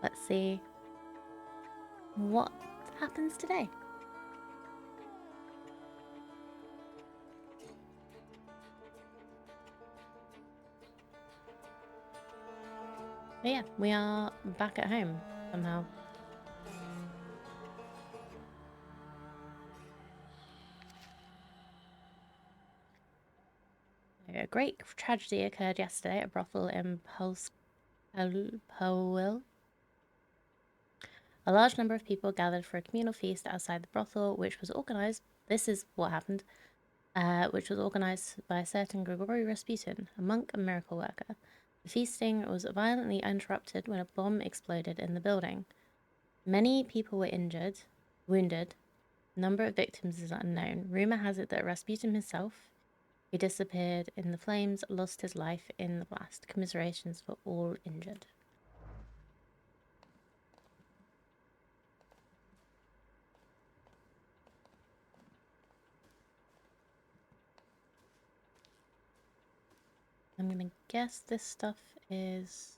Let's see what happens today. But yeah, we are back at home somehow. A great tragedy occurred yesterday at a brothel in Powell. A large number of people gathered for a communal feast outside the brothel, which was organized. This is what happened, which was organized by a certain Grigory Rasputin, a monk and miracle worker. The feasting was violently interrupted when a bomb exploded in the building. Many people were wounded. The number of victims is unknown. Rumor has it that Rasputin himself, who disappeared in the flames, lost his life in the blast. Commiserations for all injured. I'm gonna guess this stuff is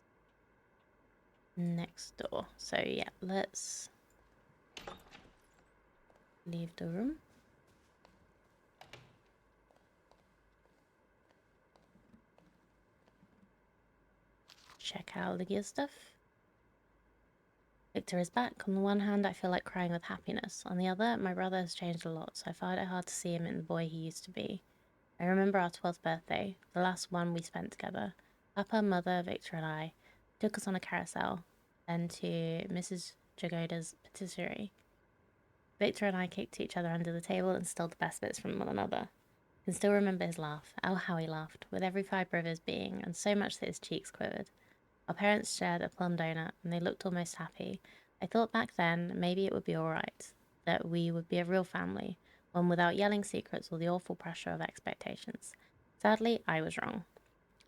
next door. So yeah, let's leave the room. Check out the gear stuff. Victor is back. On the one hand, I feel like crying with happiness. On the other, my brother has changed a lot, so I find it hard to see him in the boy he used to be. I remember our 12th birthday, the last one we spent together. Papa, Mother, Victor, and I took us on a carousel, then to Mrs. Jagoda's patisserie. Victor and I kicked each other under the table and stole the best bits from one another. I can still remember his laugh. Oh, how he laughed, with every fibre of his being, and so much that his cheeks quivered. Our parents shared a plum donut, and they looked almost happy. I thought back then maybe it would be all right, that we would be a real family, one without yelling secrets or the awful pressure of expectations. Sadly, I was wrong.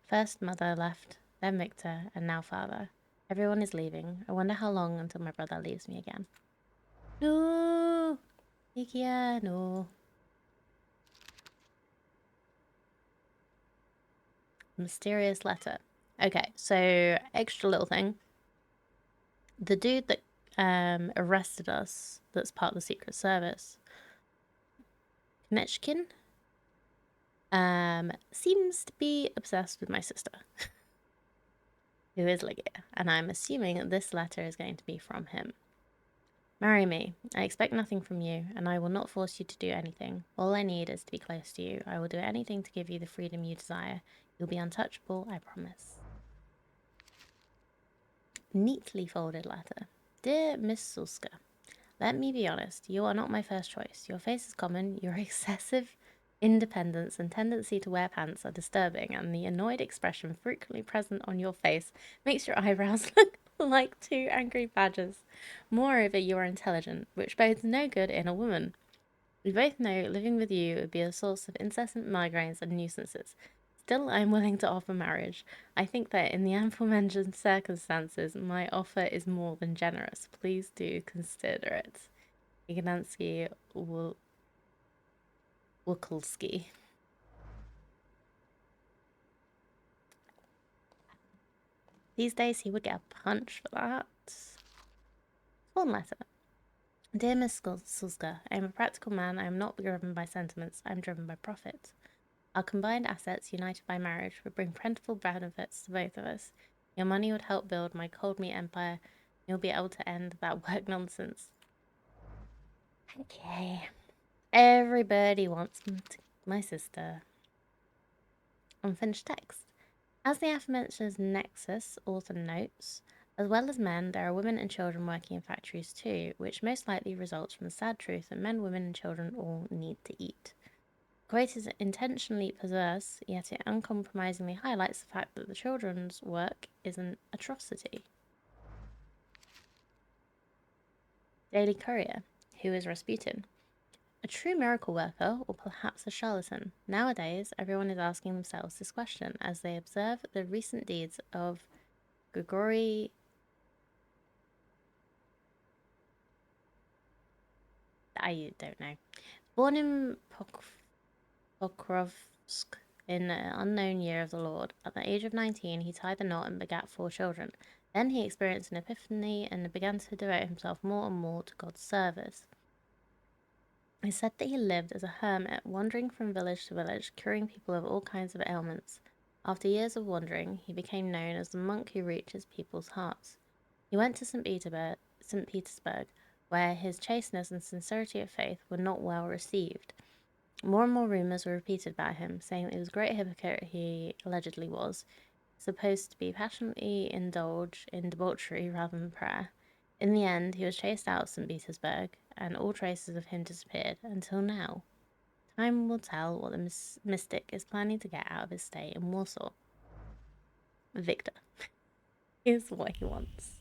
First, Mother left, then Victor, and now Father. Everyone is leaving. I wonder how long until my brother leaves me again. No! Ikia, no. Mysterious letter. Okay, so extra little thing. The dude that arrested us, that's part of the Secret Service, Konechkin, seems to be obsessed with my sister, who is Ligia, and I'm assuming this letter is going to be from him. Marry me. I expect nothing from you, and I will not force you to do anything. All I need is to be close to you. I will do anything to give you the freedom you desire. You'll be untouchable, I promise. Neatly folded letter. Dear Miss Sulska, let me be honest, you are not my first choice. Your face is common, your excessive independence and tendency to wear pants are disturbing, and the annoyed expression frequently present on your face makes your eyebrows look like two angry badgers. Moreover, you are intelligent, which bodes no good in a woman. We both know living with you would be a source of incessant migraines and nuisances. Still, I am willing to offer marriage. I think that in the aforementioned circumstances, my offer is more than generous. Please do consider it. Ignacy Wukulski. These days, he would get a punch for that. One letter. Dear Miss Sulska, I am a practical man. I am not driven by sentiments. I am driven by profit. Our combined assets, united by marriage, would bring plentiful benefits to both of us. Your money would help build my cold meat empire. You'll be able to end that work nonsense. Okay. Everybody wants my sister. Unfinished text. As the aforementioned nexus author notes, as well as men, there are women and children working in factories too, which most likely results from the sad truth that men, women, and children all need to eat. Quote is intentionally perverse, yet it uncompromisingly highlights the fact that the children's work is an atrocity. Daily Courier. Who is Rasputin? A true miracle worker, or perhaps a charlatan? Nowadays, everyone is asking themselves this question as they observe the recent deeds of Grigory. I don't know. Born in Pokrovsk in the unknown year of the Lord, at the age of 19, he tied the knot and begat 4 children. Then he experienced an epiphany and began to devote himself more and more to God's service. It said that he lived as a hermit, wandering from village to village, curing people of all kinds of ailments. After years of wandering, he became known as the monk who reaches people's hearts. He went to St. Petersburg, where his chasteness and sincerity of faith were not well received. More and more rumors were repeated about him, saying that he was a great hypocrite he allegedly was, supposed to be passionately indulge in debauchery rather than prayer. In the end, he was chased out of St. Petersburg, and all traces of him disappeared until now. Time will tell what the mystic is planning to get out of his stay in Warsaw. Victor is what he wants.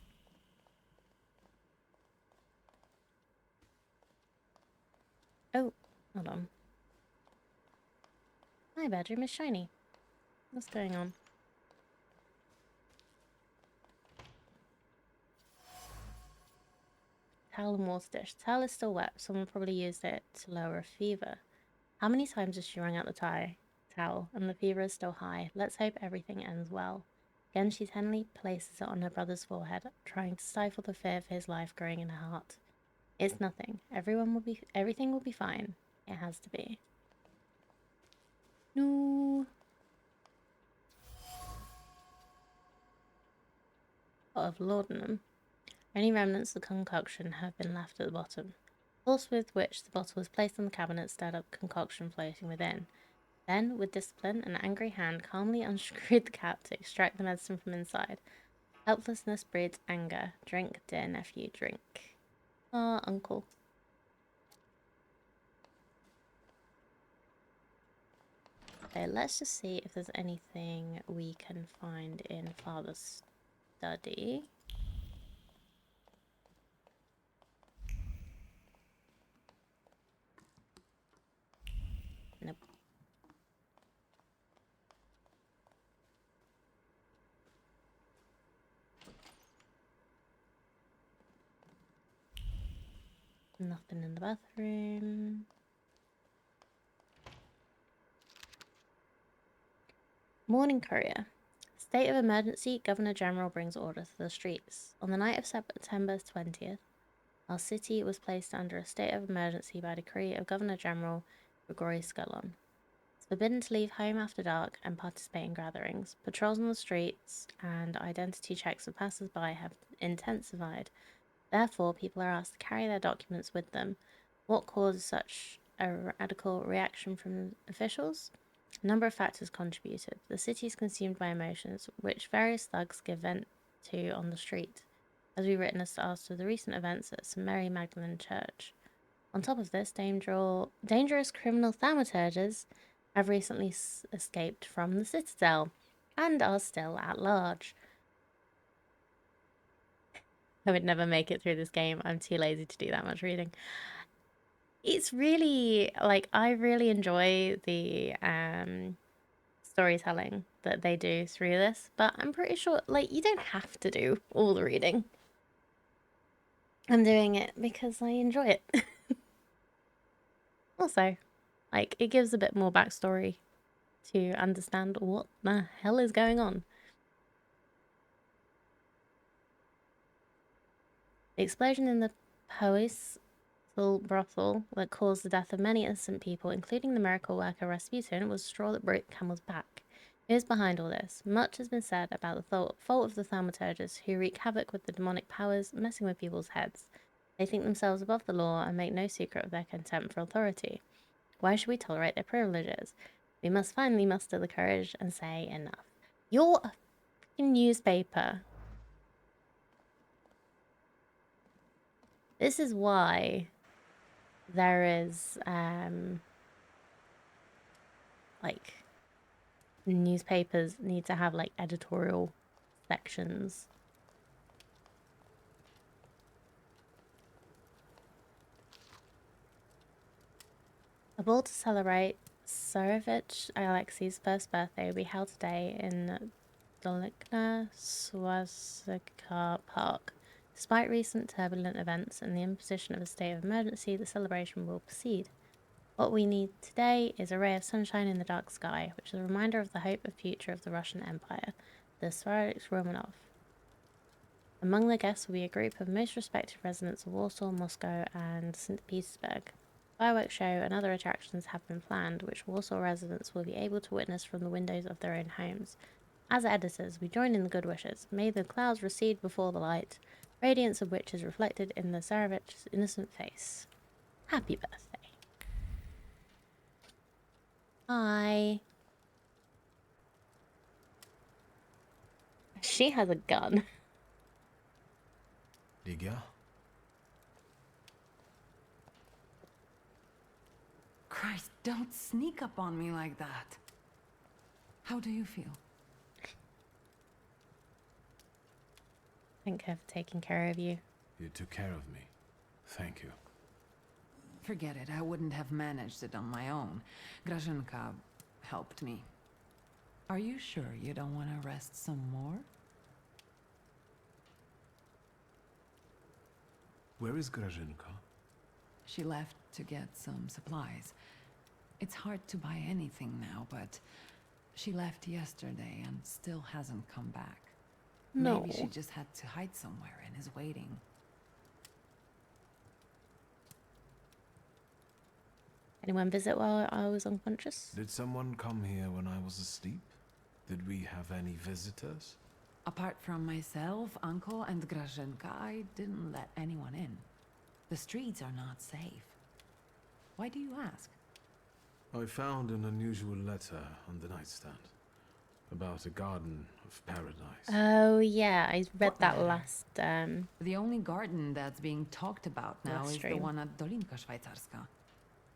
Oh, hold on. My bedroom is shiny. What's going on? Towel and water dish. The towel is still wet. Someone probably used it to lower a fever. How many times has she wrung out the towel, and the fever is still high? Let's hope everything ends well. Again, she tenderly places it on her brother's forehead, trying to stifle the fear for his life growing in her heart. It's nothing. Everything will be fine. It has to be. No. Pot of laudanum. Any remnants of the concoction have been left at the bottom. The force with which the bottle was placed on the cabinet stirred up concoction floating within. Then, with discipline, an angry hand calmly unscrewed the cap to extract the medicine from inside. Helplessness breeds anger. Drink, dear nephew, drink. Ah, uncle. Okay, let's just see if there's anything we can find in Father's study. Nope. Nothing in the bathroom. Morning Courier. State of emergency, Governor General brings order to the streets. On the night of September 20th, our city was placed under a state of emergency by decree of Governor General Grigory Scullon. It's forbidden to leave home after dark and participate in gatherings. Patrols on the streets and identity checks of passers-by have intensified. Therefore, people are asked to carry their documents with them. What caused such a radical reaction from officials? A number of factors contributed. The city is consumed by emotions, which various thugs give vent to on the street, as we witnessed after the recent events at St. Mary Magdalene Church. On top of this, dangerous criminal thaumaturges have recently escaped from the citadel and are still at large. I would never make it through this game. I'm too lazy to do that much reading. It's really, like, I really enjoy the storytelling that they do through this, but I'm pretty sure, like, you don't have to do all the reading. I'm doing it because I enjoy it. Also, like, it gives a bit more backstory to understand what the hell is going on. The explosion in the Poisel brothel that caused the death of many innocent people, including the miracle worker Rasputin, was the straw that broke the camel's back. Who's behind all this? Much has been said about the fault of the thaumaturges, who wreak havoc with the demonic powers, messing with people's heads. They think themselves above the law and make no secret of their contempt for authority. Why should we tolerate their privileges? We must finally muster the courage and say enough. You're a fucking newspaper. This is why there is, like, newspapers need to have, like, editorial sections. A ball to celebrate Tsarevich Alexei's first birthday will be held today in Dolikna Swastika Park. Despite recent turbulent events and the imposition of a state of emergency, the celebration will proceed. What we need today is a ray of sunshine in the dark sky, which is a reminder of the hope and future of the Russian Empire. The Tsarevich Romanov. Among the guests will be a group of most respected residents of Warsaw, Moscow, and St. Petersburg. Fireworks show and other attractions have been planned, which Warsaw residents will be able to witness from the windows of their own homes. As editors, we join in the good wishes. May the clouds recede before the light, radiance of which is reflected in the Tsarevich's innocent face. Happy birthday. Hi. She has a gun. Ligia? Christ, don't sneak up on me like that. How do you feel? Thank her for taking care of you. You took care of me. Thank you. Forget it, I wouldn't have managed it on my own. Grażynka helped me. Are you sure you don't want to rest some more? Where is Grażynka? She left to get some supplies. It's hard to buy anything now, but she left yesterday and still hasn't come back. No. Maybe she just had to hide somewhere and is waiting. Anyone visit while I was unconscious? Did someone come here when I was asleep? Did we have any visitors? Apart from myself, Uncle, and Grażynka, I didn't let anyone in. The streets are not safe. Why do you ask? I found an unusual letter on the nightstand about a garden of paradise. Oh yeah, I read What that letter? last The only garden that's being talked about now Last is stream. the one at Dolinka Szwajcarska.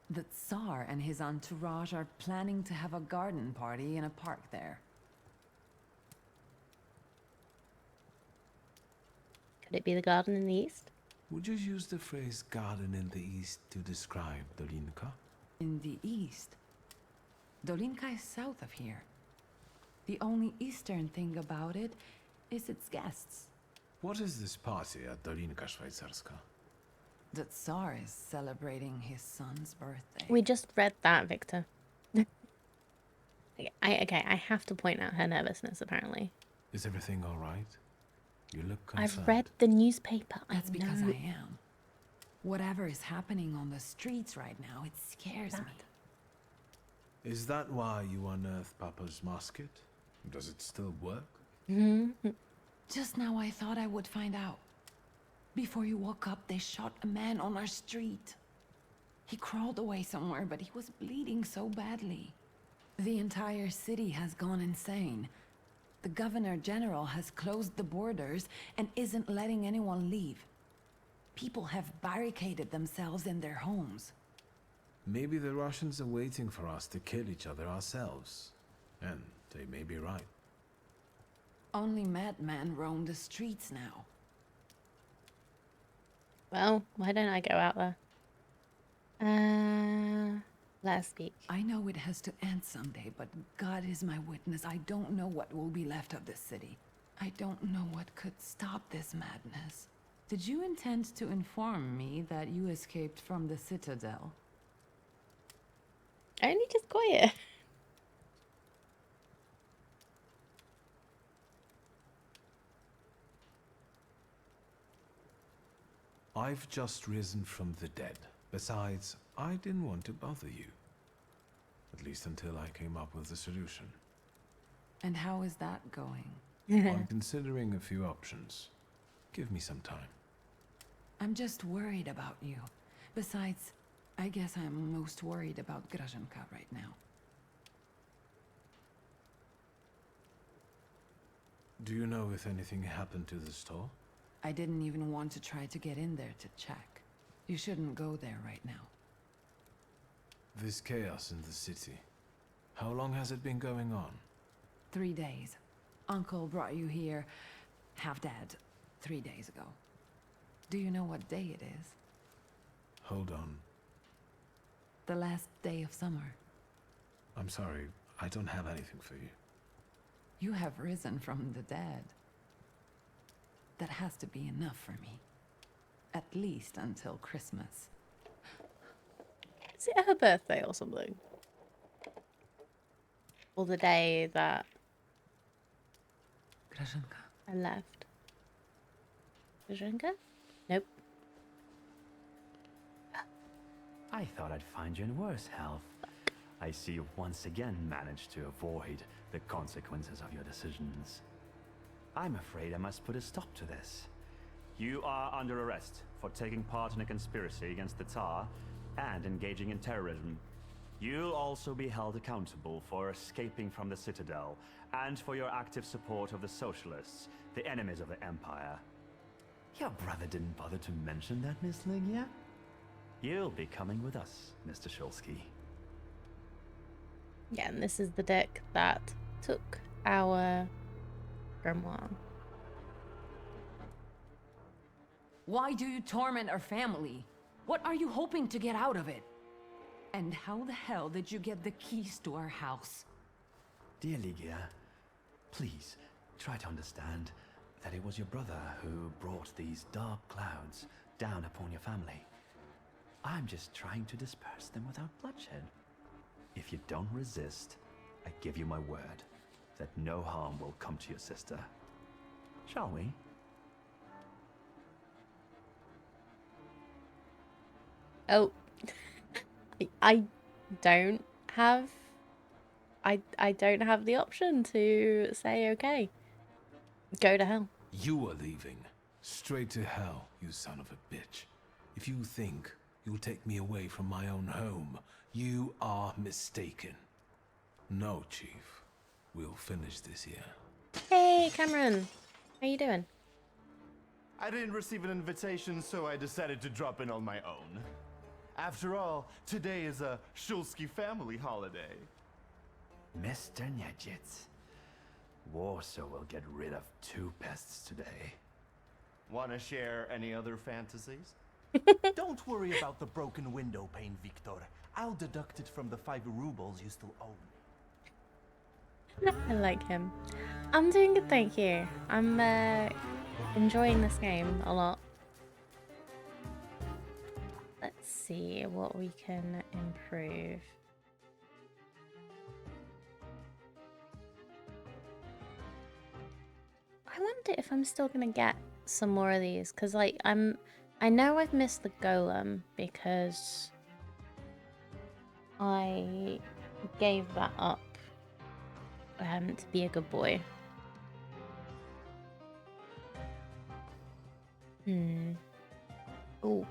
The Tsar and his entourage are planning to have a garden party in a park there. Could it be the garden in the east? Would you use the phrase garden in the east to describe Dolinka? In the east. Dolinka is south of here. The only eastern thing about it is its guests. What is this party at Dolinka Szwajcarska? The Tsar is celebrating his son's birthday. We just read that, Victor. I have to point out her nervousness, apparently. Is everything all right? You look concerned. I've read the newspaper. That's I because know. I am. Whatever is happening on the streets right now, it scares me. Is that why you unearthed Papa's musket? Does it still work? Just now I thought I would find out. Before you woke up, they shot a man on our street. He crawled away somewhere, but he was bleeding so badly. The entire city has gone insane. The Governor General has closed the borders and isn't letting anyone leave. People have barricaded themselves in their homes. Maybe the Russians are waiting for us to kill each other ourselves. And they may be right. Only madmen roam the streets now. Well, why don't I go out there? Let's speak. I know it has to end someday, but God is my witness. I don't know what will be left of this city. I don't know what could stop this madness. Did you intend to inform me that you escaped from the Citadel? I only just got it. I've just risen from the dead. Besides, I didn't want to bother you. At least until I came up with a solution. And how is that going? I'm considering a few options. Give me some time. I'm just worried about you. Besides, I guess I'm most worried about Grażynka right now. Do you know if anything happened to the store? I didn't even want to try to get in there to check. You shouldn't go there right now. This chaos in the city. How long has it been going on? 3 days. Uncle brought you here, half dead, 3 days ago. Do you know what day it is? Hold on. The last day of summer. I'm sorry, I don't have anything for you. You have risen from the dead. That has to be enough for me. At least until Christmas. Is it her birthday or something? Or the day that Grażynka, I left? Zhenga? Nope. I thought I'd find you in worse health. I see you've once again managed to avoid the consequences of your decisions. I'm afraid I must put a stop to this. You are under arrest for taking part in a conspiracy against the Tar and engaging in terrorism. You'll also be held accountable for escaping from the Citadel and for your active support of the Socialists, the enemies of the Empire. Your brother didn't bother to mention that, Miss Ling, yeah? You'll be coming with us, Mr. Shulsky. Yeah, and this is the deck that took our grimoire. Why do you torment our family? What are you hoping to get out of it? And how the hell did you get the keys to our house? Dear Ligia, please try to understand that it was your brother who brought these dark clouds down upon your family. I'm just trying to disperse them without bloodshed. If you don't resist, I give you my word that no harm will come to your sister. Shall we? Oh, I don't have. I don't have the option to say okay. Go to hell. You are leaving. Straight to hell, you son of a bitch. If you think you'll take me away from my own home, you are mistaken. No, Chief. We'll finish this here. Hey, Cameron. How you doing? I didn't receive an invitation, so I decided to drop in on my own. After all, today is a Shulsky family holiday. Mr. Nedjitz, Warsaw will get rid of 2 pests today. Wanna share any other fantasies? Don't worry about the broken window pane, Victor. I'll deduct it from the 5 rubles you still owe me. I like him. I'm doing good, thank you. I'm enjoying this game a lot. Let's see what we can improve. I wonder if I'm still gonna get some more of these, because like I know I've missed the golem because I gave that up to be a good boy. Oh.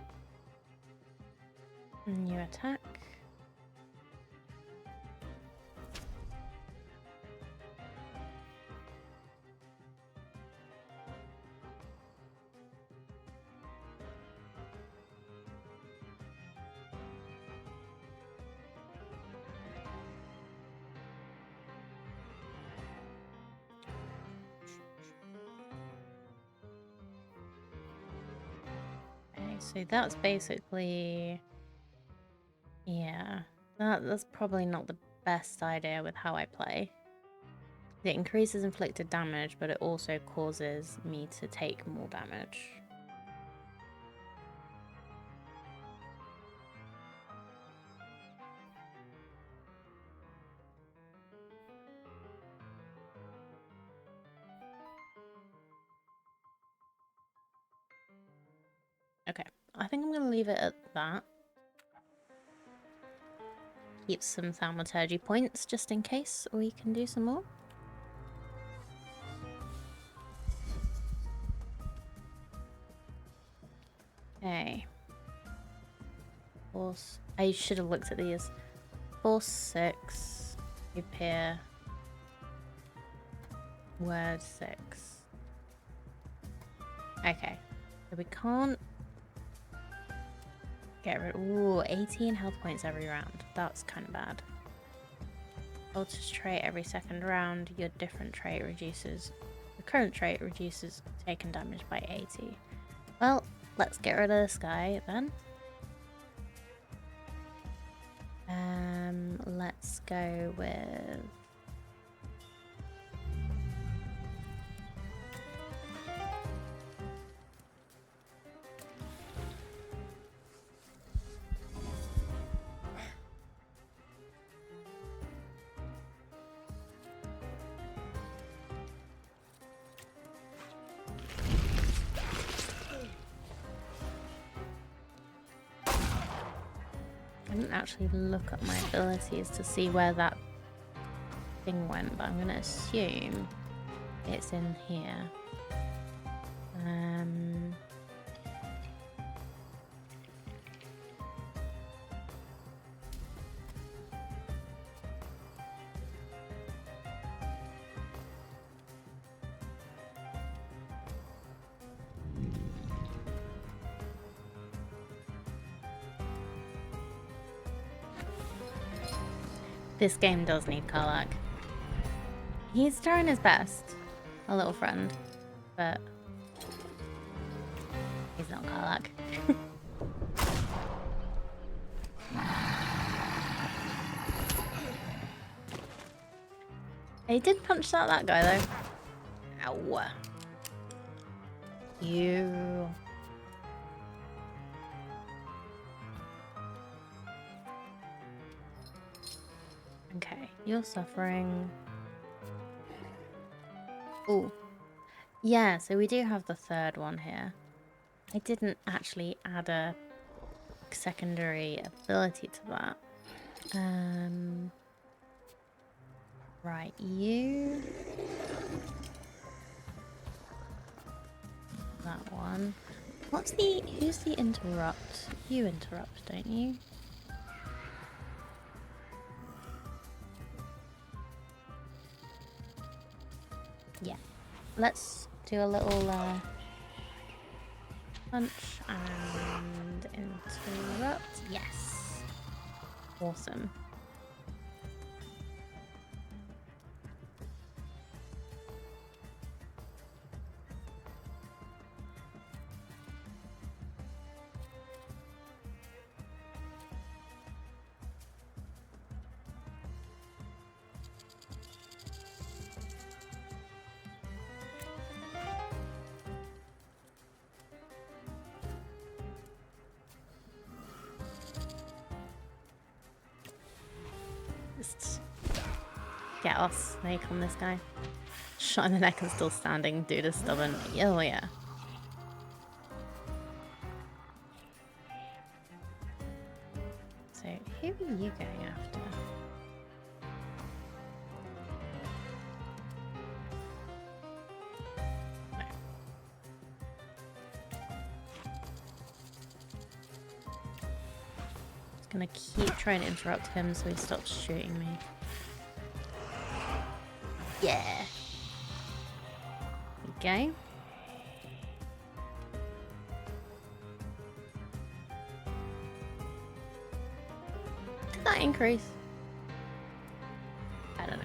New attack. Okay, so that's basically... Yeah, that's probably not the best idea with how I play. It increases inflicted damage, but it also causes me to take more damage. Okay, I think I'm going to leave it at that. Keep some Thaumaturge points just in case we can do some more. Okay. Force. I should have looked at these. Force 6. Repair. Word 6. Okay. So we can't get rid. Ooh, 18 health points every round. That's kind of bad. Alter's trait every second round. Your different trait reduces. The current trait reduces taken damage by 80. Well, let's get rid of this guy then. Let's go with... didn't actually look at my abilities to see where that thing went, but I'm gonna assume it's in here. This game does need Karlak. He's trying his best, our little friend, but he's not Karlak. He did punch out that guy though. Ow. You. Okay, you're suffering. Oh. Yeah, so we do have the third one here. I didn't actually add a secondary ability to that. Right, you. That one. Who's the interrupt? You interrupt, don't you? Yeah. Let's do a little punch and interrupt. Yes. Awesome. Just get our snake on this guy. Shot in the neck and still standing. Dude is stubborn. Oh yeah. So who are you going after? No. Just gonna keep trying to interrupt him so he stops shooting me. Yeah. Okay. Did that increase? I don't know.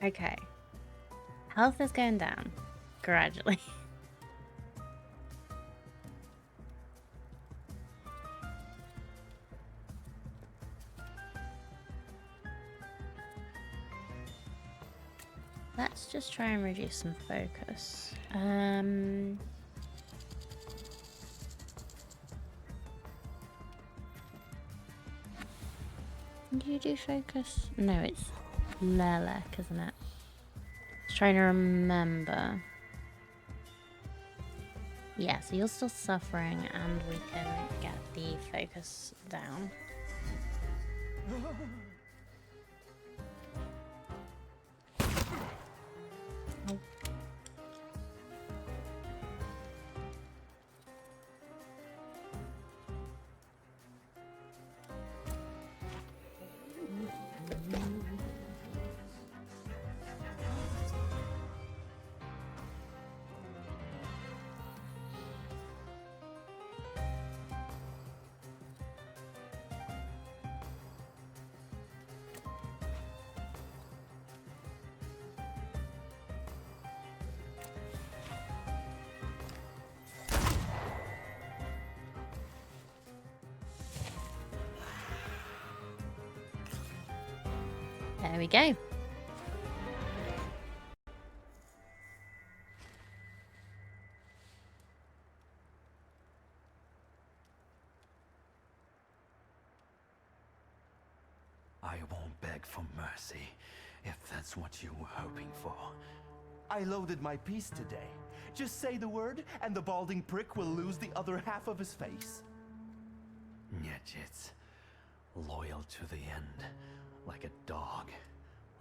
Okay. Health is going down. Gradually. Let's just try and reduce some focus. Do you do focus? No, it's Lelek, isn't it? Just trying to remember. Yeah, so you're still suffering and we can get the focus down. Oh. There we go. I won't beg for mercy, if that's what you were hoping for. I loaded my piece today. Just say the word, and the balding prick will lose the other half of his face. Nyetjits, loyal to the end, like a dog,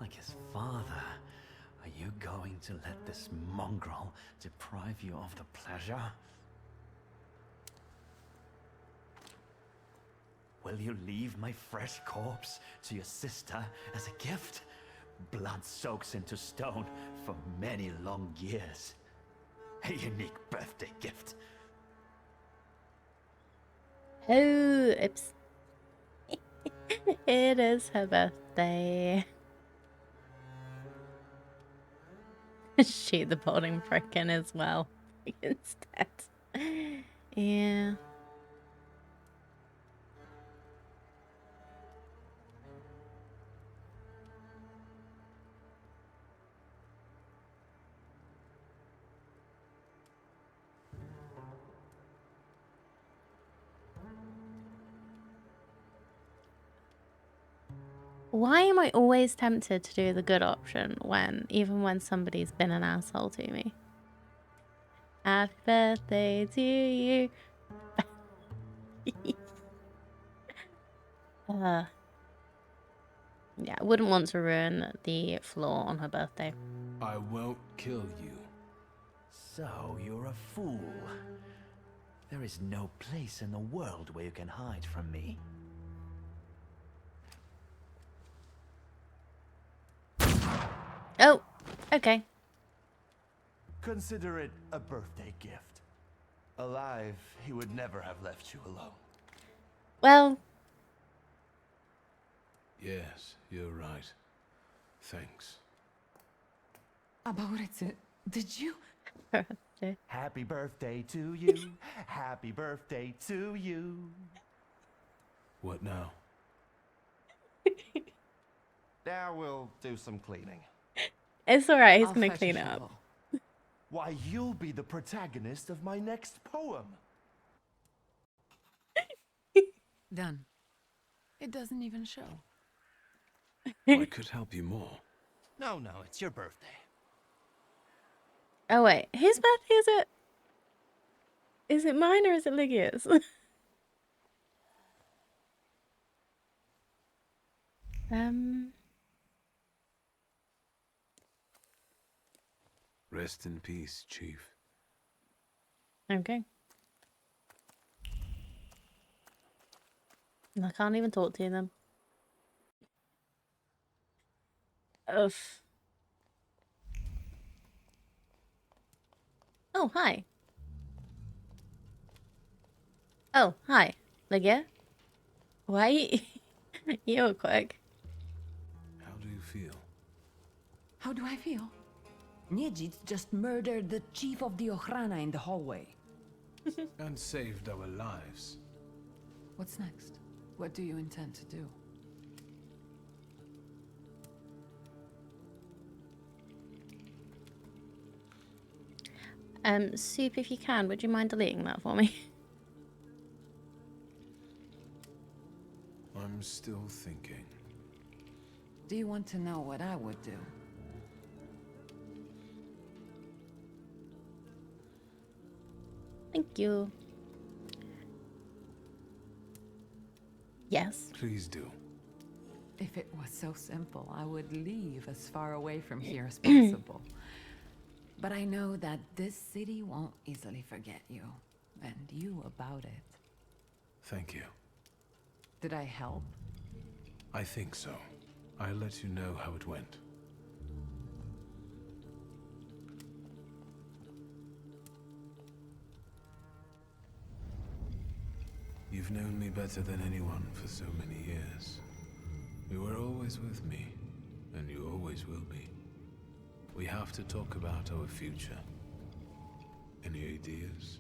like his father. Are you going to let this mongrel deprive you of the pleasure? Will you leave my fresh corpse to your sister as a gift? Blood soaks into stone for many long years. A unique birthday gift. Oh, oops. It is her birthday. Shoot the balding frickin' as well. Instead. Yeah. Why am I always tempted to do the good option even when somebody's been an asshole to me? Happy birthday to you. Yeah, I wouldn't want to ruin the floor on her birthday. I won't kill you. So you're a fool. There is no place in the world where you can hide from me. Oh, okay. Consider it a birthday gift. Alive, he would never have left you alone. Well, Yes, you're right. Thanks. About it, did you? Happy birthday to you. Happy birthday to you. What now? Now we'll do some cleaning. It's alright, he's I'll gonna fetch a clean it up. shovel. Why, you'll be the protagonist of my next poem. Done. It doesn't even show. I could help you more. No, it's your birthday. Oh wait, whose birthday is it? Is it mine or is it Lygia's? Rest in peace, Chief. Okay. I can't even talk to them. Ugh. Oh, hi. Oh, hi. Lygia? Why? You were quick. How do you feel? How do I feel? Niedzit just murdered the chief of the Ochrana in the hallway. And saved our lives. What's next? What do you intend to do? Soup, if you can, would you mind deleting that for me? I'm still thinking. Do you want to know what I would do? Thank you. Yes. Please do. If it was so simple, I would leave as far away from here as possible. But I know that this city won't easily forget you, and you about it. Thank you. Did I help? I think so. I'll let you know how it went. You've known me better than anyone for so many years. You were always with me, and you always will be. We have to talk about our future. Any ideas?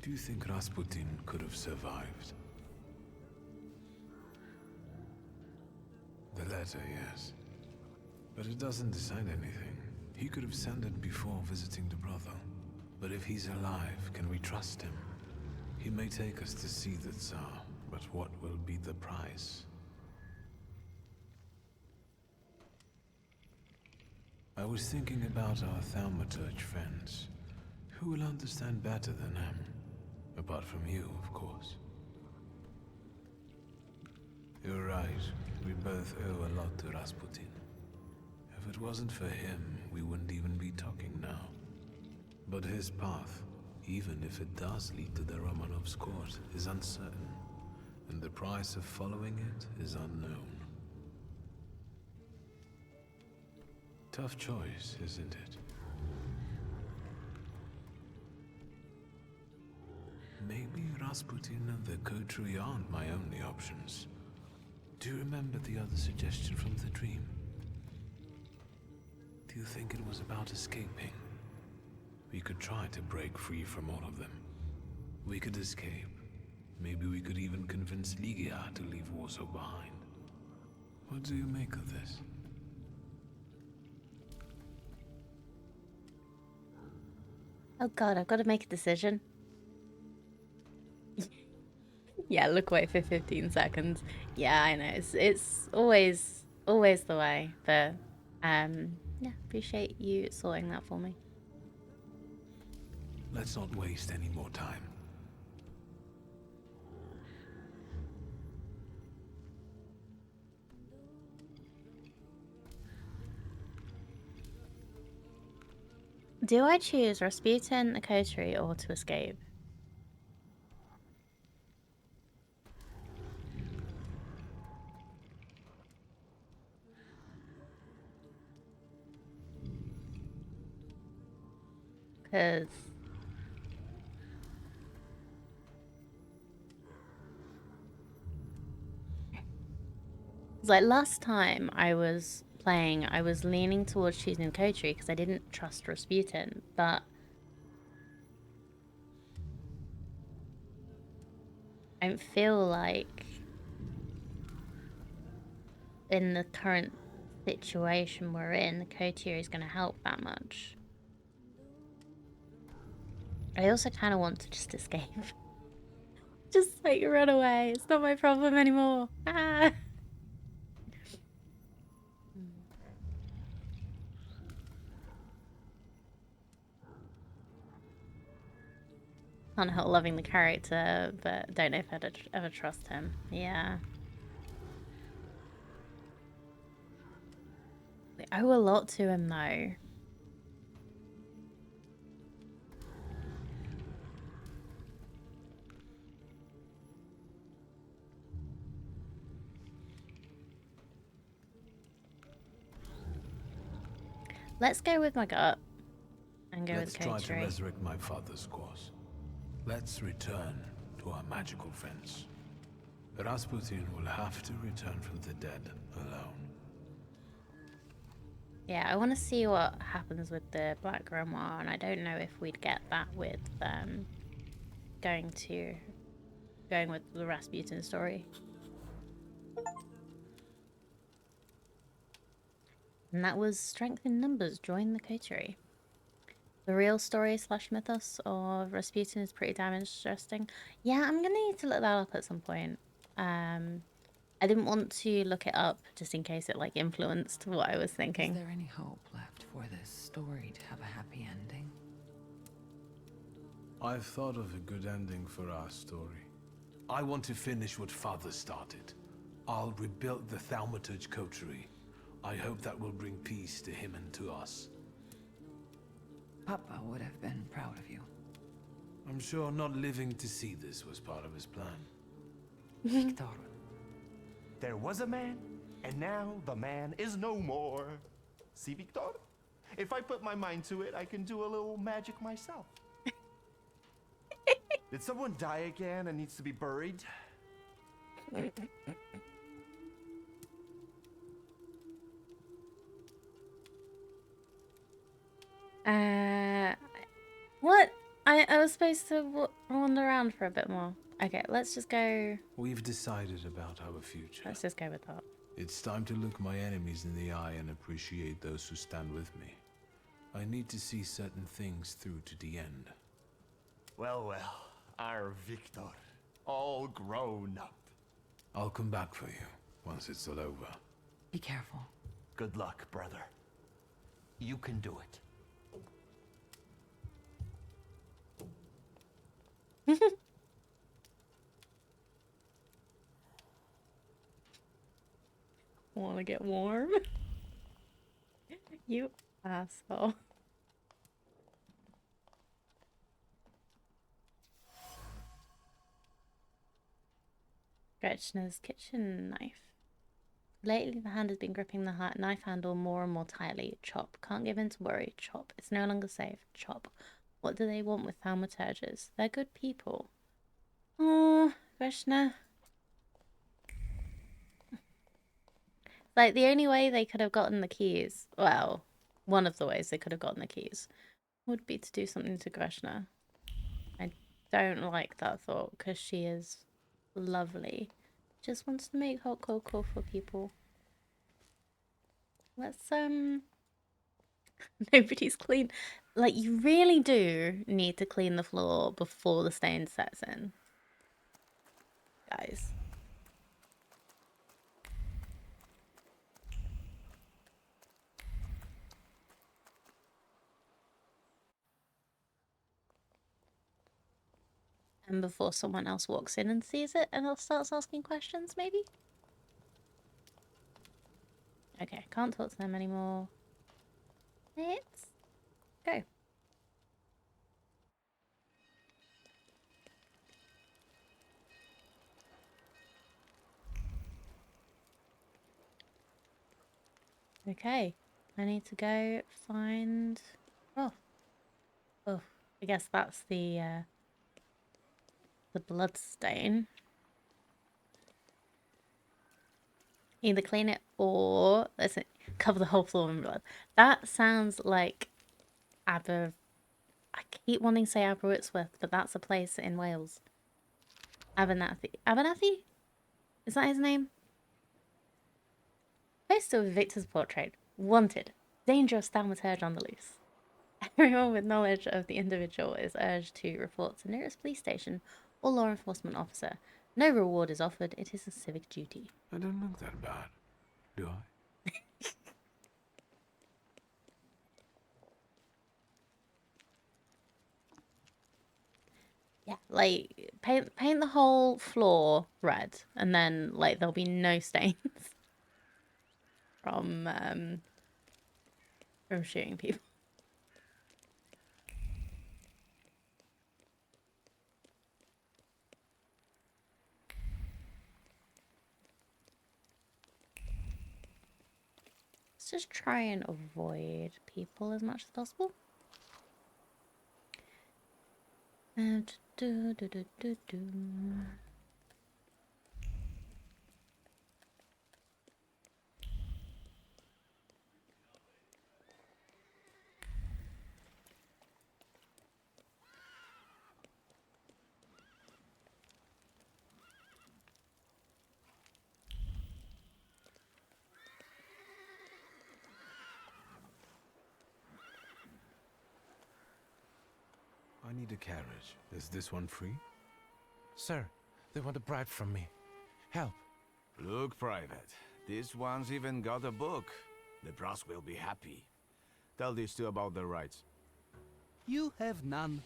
Do you think Rasputin could have survived? The letter, yes. But it doesn't decide anything. He could have sent it before visiting the brother. But if he's alive, can we trust him? He may take us to see the Tsar, but what will be the price? I was thinking about our Thaumaturge friends. Who will understand better than him? Apart from you, of course. You're right. We both owe a lot to Rasputin. If it wasn't for him, we wouldn't even be talking now. But his path, even if it does lead to the Romanovs' court, is uncertain, and the price of following it is unknown. Tough choice, isn't it? Maybe Rasputin and the coterie aren't my only options. Do you remember the other suggestion from the dream? Do you think it was about escaping? We could try to break free from all of them. We could escape. Maybe we could even convince Ligia to leave Warsaw behind. What do you make of this? Oh god, I've got to make a decision. Yeah, look away for 15 seconds. Yeah, I know. It's always the way, but yeah, appreciate you sorting that for me. Let's not waste any more time. Do I choose Rasputin, the coterie, or to escape? Because like last time I was playing, I was leaning towards choosing coterie because I didn't trust Rasputin, but I feel like in the current situation we're in, the coterie is going to help that much. I also kind of want to just escape. Just like run away. It's not my problem anymore. Ah. Can't help loving the character, but don't know if I'd ever trust him. Yeah. We owe a lot to him though. Let's go with my gut and go Let's with try to coterie. resurrect my father's course. Let's return to our magical friends. Rasputin will have to return from the dead alone. Yeah, I want to see what happens with the Black Grimoire, and I don't know if we'd get that with going with the Rasputin story. And that was Strength in Numbers, join the coterie. The real story / mythos of Rasputin is pretty damn interesting. Yeah, I'm gonna need to look that up at some point. I didn't want to look it up just in case it like influenced what I was thinking. Is there any hope left for this story to have a happy ending? I've thought of a good ending for our story. I want to finish what Father started. I'll rebuild the Thaumaturge coterie. I hope that will bring peace to him and to us. Papa would have been proud of you. I'm sure not living to see this was part of his plan. Victor, There was a man, and now the man is no more. See, Victor? If I put my mind to it, I can do a little magic myself. Did someone die again and needs to be buried? What? I was supposed to wander around for a bit more. Okay, let's just go. We've decided about our future. Let's just go with that. It's time to look my enemies in the eye and appreciate those who stand with me. I need to see certain things through to the end. Well, our Victor, all grown up. I'll come back for you once it's all over. Be careful. Good luck, brother. You can do it. Want to get warm? You asshole. Gretchen's kitchen knife. Lately, the hand has been gripping the knife handle more and more tightly. Chop. Can't give in to worry. Chop. It's no longer safe. Chop. What do they want with thaumaturges? They're good people. Oh, Krishna. Like, the only way they could have gotten the keys, well, one of the ways they could have gotten the keys, would be to do something to Krishna. I don't like that thought, because she is lovely. Just wants to make hot cocoa for people. Let's, nobody's clean. Like, you really do need to clean the floor before the stain sets in. Guys. And before someone else walks in and sees it and starts asking questions, maybe? Okay, can't talk to them anymore. Let's go. Okay, I need to go find... Oh. Oh, I guess that's the blood stain. Either clean it or let's cover the whole floor in blood. That sounds like I keep wanting to say Aberystwyth, but that's a place in Wales. Abernathy. Abernathy? Is that his name? Poster with Victor's portrait. Wanted. Dangerous thaumaturge on the loose. Everyone with knowledge of the individual is urged to report to nearest police station or law enforcement officer. No reward is offered. It is a civic duty. I don't look that bad, do I? Yeah, like paint the whole floor red, and then like there'll be no stains from shooting people. Let's just try and avoid people as much as possible. I need a carriage. Is this one free? Sir, they want a bribe from me. Help. Look, Private. This one's even got a book. The brass will be happy. Tell these two about their rights. You have none.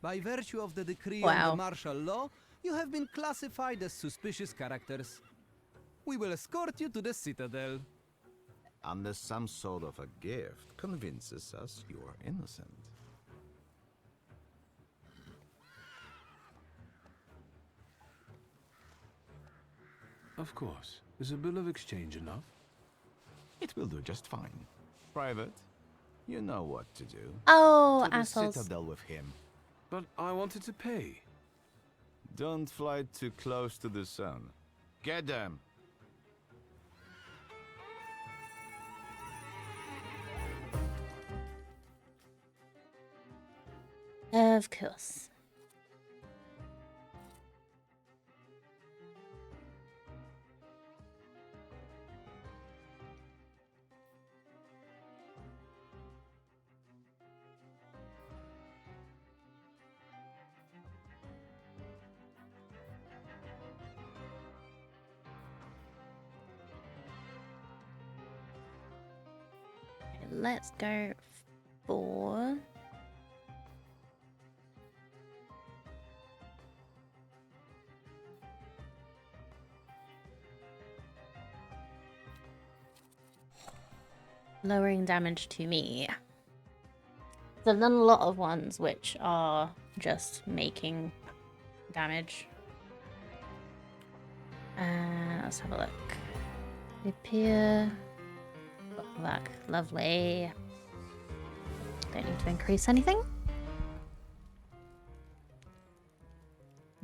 By virtue of the decree Wow. on the martial law, you have been classified as suspicious characters. We will escort you to the Citadel. Unless some sort of a gift convinces us you are innocent. Of course. Is a bill of exchange enough? It will do just fine. Private, you know what to do. Oh, To the assholes. Citadel with him. But I wanted to pay. Don't fly too close to the sun. Get them! Of course. Let's go for lowering damage to me. So I've done a lot of ones which are just making damage. Let's have a look. Repair. Luck. Lovely. Don't need to increase anything.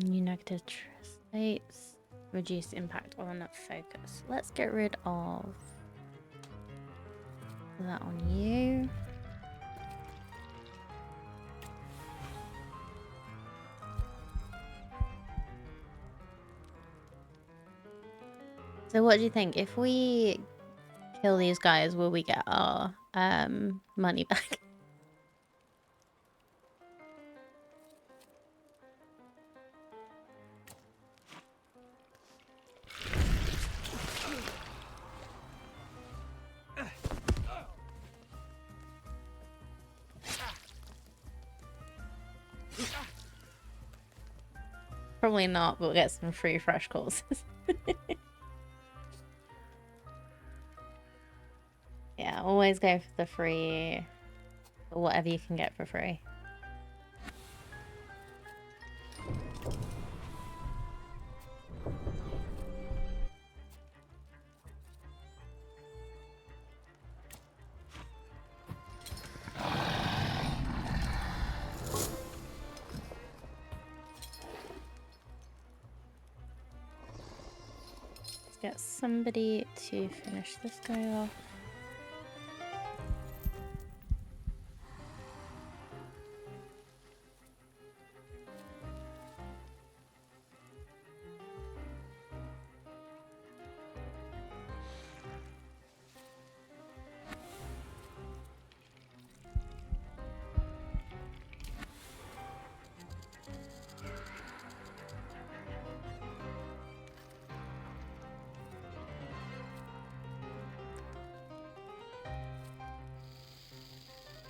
New negative states. Reduce impact on focus. Let's get rid of that on you. So what do you think? If we kill these guys, will we get our money back? Probably not, but we'll get some free fresh courses. Yeah, always go for the free, or whatever you can get for free. Let's get somebody to finish this guy off.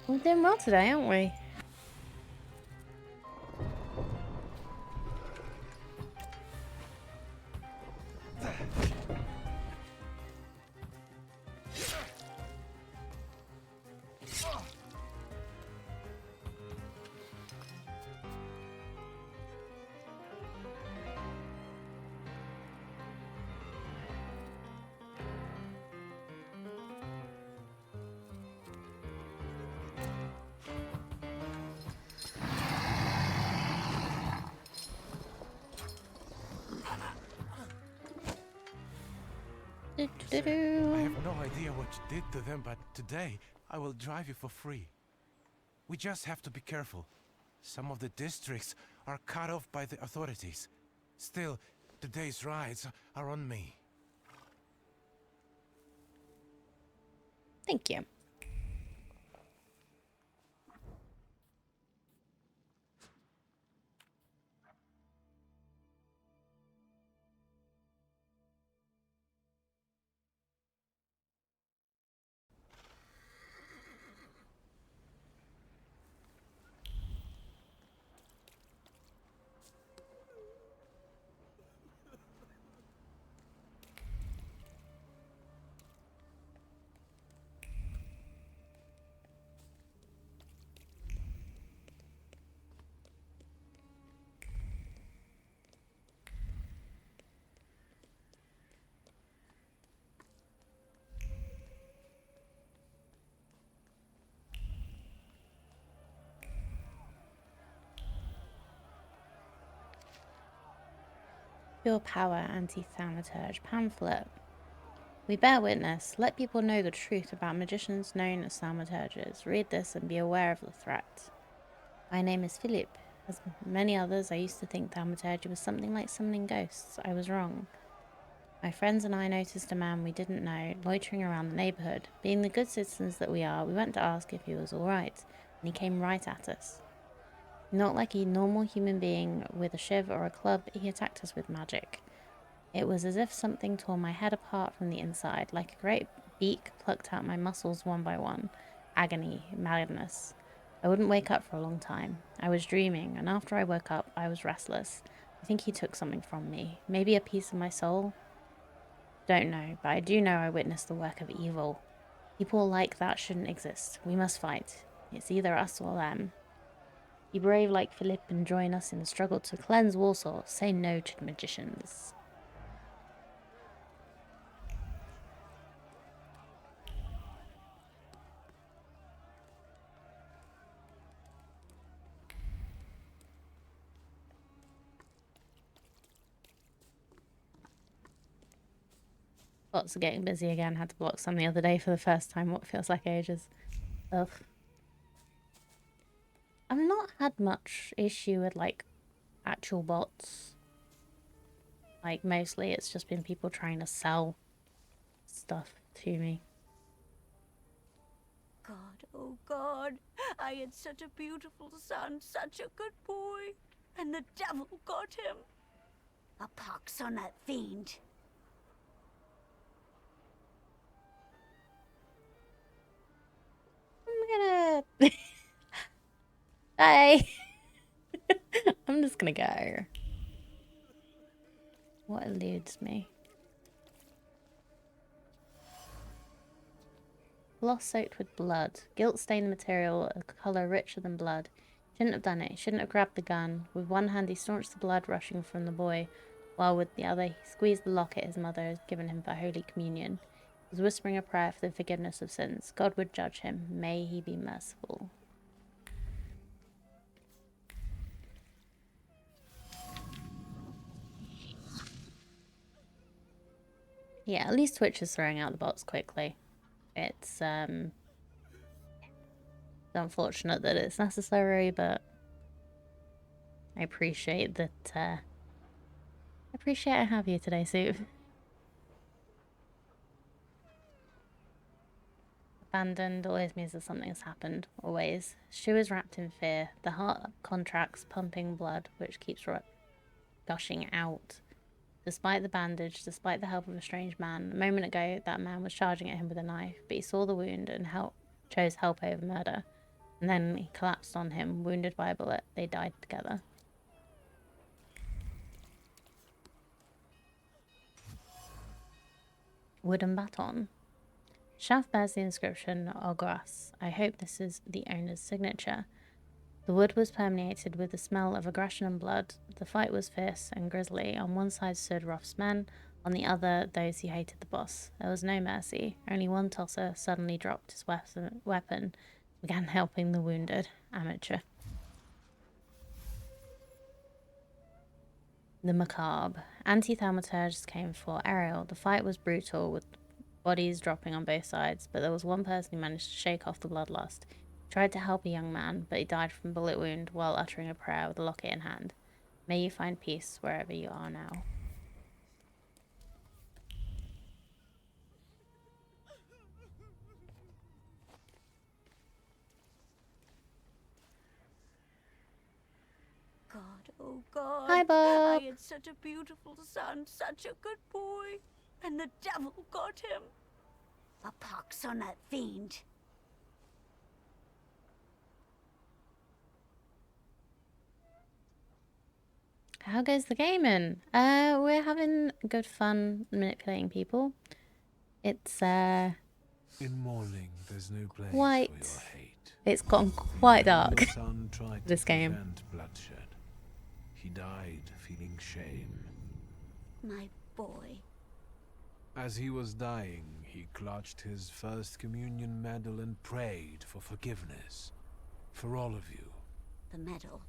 We're doing well today, aren't we? I have no idea what you did to them, but today I will drive you for free. We just have to be careful. Some of the districts are cut off by the authorities. Still, today's rides are on me. Thank you. Pure Power Anti-Thaumaturge Pamphlet. We bear witness. Let people know the truth about magicians known as thaumaturges. Read this and be aware of the threat. My name is Philip. As many others, I used to think Thaumaturge was something like summoning ghosts. I was wrong. My friends and I noticed a man we didn't know loitering around the neighbourhood. Being the good citizens that we are, we went to ask if he was all right, and he came right at us. Not like a normal human being with a shiv or a club, he attacked us with magic. It was as if something tore my head apart from the inside, like a great beak plucked out my muscles one by one. Agony, madness. I wouldn't wake up for a long time. I was dreaming, and after I woke up, I was restless. I think he took something from me. Maybe a piece of my soul? Don't know, but I do know I witnessed the work of evil. People like that shouldn't exist. We must fight. It's either us or them. Be brave like Philip and join us in the struggle to cleanse Warsaw. Say no to the magicians. Bots are getting busy again. Had to block some the other day for the first time. What feels like ages. Ugh. I've not had much issue with like actual bots. Like mostly it's just been people trying to sell stuff to me. God, oh God, I had such a beautiful son, such a good boy, and the devil got him. A pox on that fiend. I'm gonna... Bye! I'm just gonna go. What eludes me? Cloth soaked with blood. Guilt-stained material, a colour richer than blood. Shouldn't have done it. He shouldn't have grabbed the gun. With one hand he staunched the blood rushing from the boy, while with the other he squeezed the locket his mother had given him for Holy Communion. He was whispering a prayer for the forgiveness of sins. God would judge him. May he be merciful. Yeah, at least Twitch is throwing out the bots quickly. It's unfortunate that it's necessary, but I appreciate that I have you today, Soup. Abandoned always means that something has happened, always. Shu is wrapped in fear. The heart contracts, pumping blood, which keeps gushing out. Despite the bandage, despite the help of a strange man, a moment ago that man was charging at him with a knife, but he saw the wound and chose help over murder. And then he collapsed on him, wounded by a bullet. They died together. Wooden baton. Shaft bears the inscription Ogras. I hope this is the owner's signature. The wood was permeated with the smell of aggression and blood. The fight was fierce and grisly. On one side stood Ruff's men, on the other those who hated the boss. There was no mercy. Only one tosser suddenly dropped his weapon, began helping the wounded. Amateur. The macabre. Anti-thaumaturges came for Ariel. The fight was brutal, with bodies dropping on both sides, but there was one person who managed to shake off the bloodlust. He tried to help a young man, but he died from a bullet wound while uttering a prayer with a locket in hand. May you find peace wherever you are now. God, oh God. Hi, Bob. I had such a beautiful son, such a good boy, and the devil got him. A pox on that fiend. How goes the gaming? We're having good fun manipulating people. It's In mourning, there's no place quite. for your hate. It's gotten quite dark. Your son tried This to game. prevent bloodshed. He died feeling shame. My boy. As he was dying, he clutched his first communion medal and prayed for forgiveness. For all of you. The medal.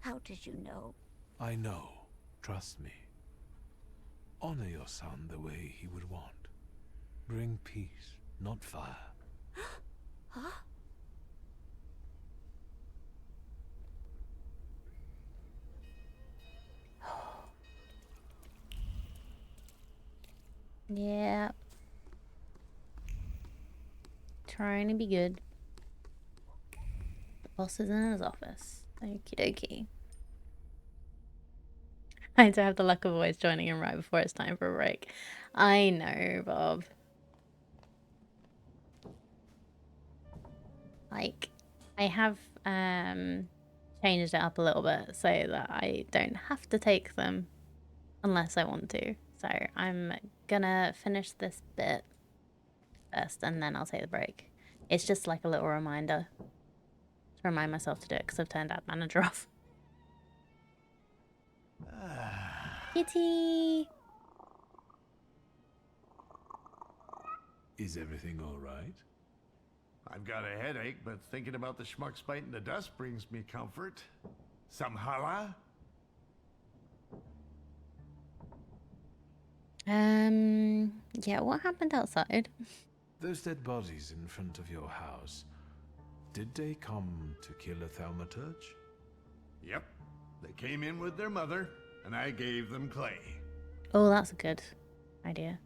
How did you know? I know. Trust me. Honor your son the way he would want. Bring peace, not fire. Huh? Yeah. Trying to be good. The boss is in his office. Okie dokie. I do have the luck of always joining him right before it's time for a break. I know, Bob. Like, I have changed it up a little bit so that I don't have to take them unless I want to. So I'm gonna finish this bit first and then I'll take the break. It's just like a little reminder to remind myself to do it because I've turned Ad Manager off. Kitty! Is everything all right? I've got a headache, but thinking about the schmucks biting the dust brings me comfort. Some hala? Yeah, what happened outside? Those dead bodies in front of your house, did they come to kill a Thaumaturge? Yep. They came in with their mother, and I gave them clay. Oh, that's a good idea.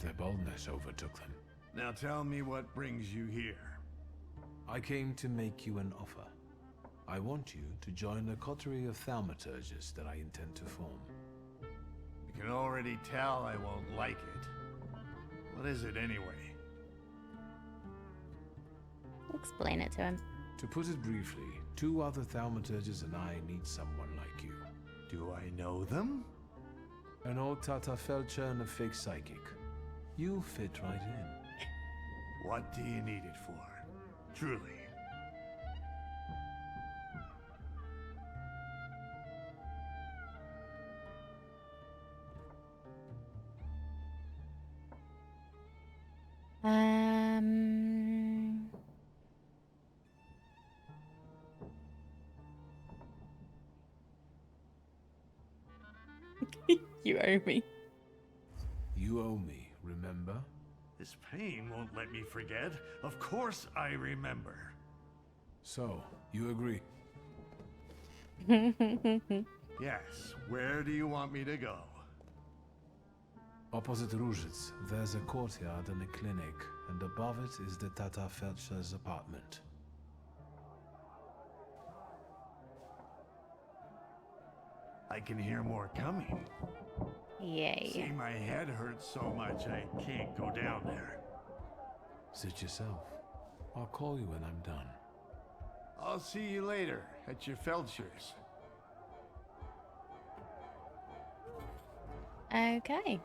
Their boldness overtook them. Now tell me what brings you here. I came to make you an offer. I want you to join a coterie of thaumaturges that I intend to form. You can already tell I won't like it. What is it anyway? Explain it to him. To put it briefly, 2 other thaumaturges and I need someone like you. Do I know them? An old Tata Felcher and a fake psychic. You fit right in. What do you need it for? Truly. You owe me. You owe me, remember? This pain won't let me forget. Of course I remember. So, you agree? Yes, where do you want me to go? Opposite Różyc, there's a courtyard and a clinic, and above it is the Tata Felcher's apartment. I can hear more coming. Yay. See, my head hurts so much I can't go down there. Sit yourself. I'll call you when I'm done. I'll see you later at your Felcher's. Okay.